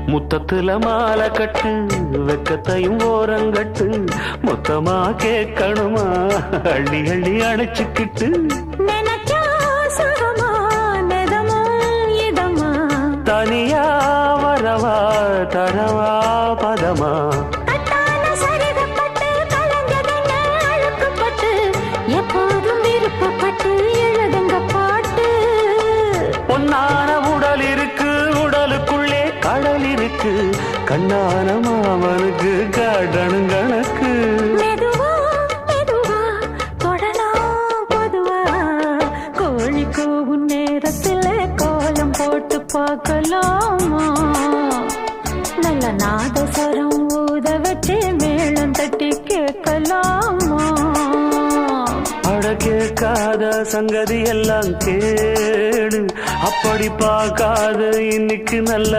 முத்தத்துல மாலை கட்டு வெக்கத்தையும் ஓரங்கட்டு மொத்தமா கேட்கணுமா அள்ளி அள்ளி அணைச்சுக்கிட்டு தனியா வரவா தரவா பதமா எப்போதும் விருப்பப்பட்டு எழுதுங்க பாட்டு பொன்னான உடல் இருக்கு உடலுக்குள்ளே கடல் இருக்கு கண்ணான மாமனுக்கு காடணும் கணக்கு மெதுவா மெதுவா தொடலாம் பொதுவா கோழி கூவும் நேரத்தில் கோலம் போட்டு பார்க்கலாமா நல்ல நாதஸ்வரம் ஊத வச்சு மேளம் தட்டி கேட்கலாமா அட கேட்காத சங்கதி எல்லாம் கேடு அப்படி பார்க்காத இன்னைக்கு நல்ல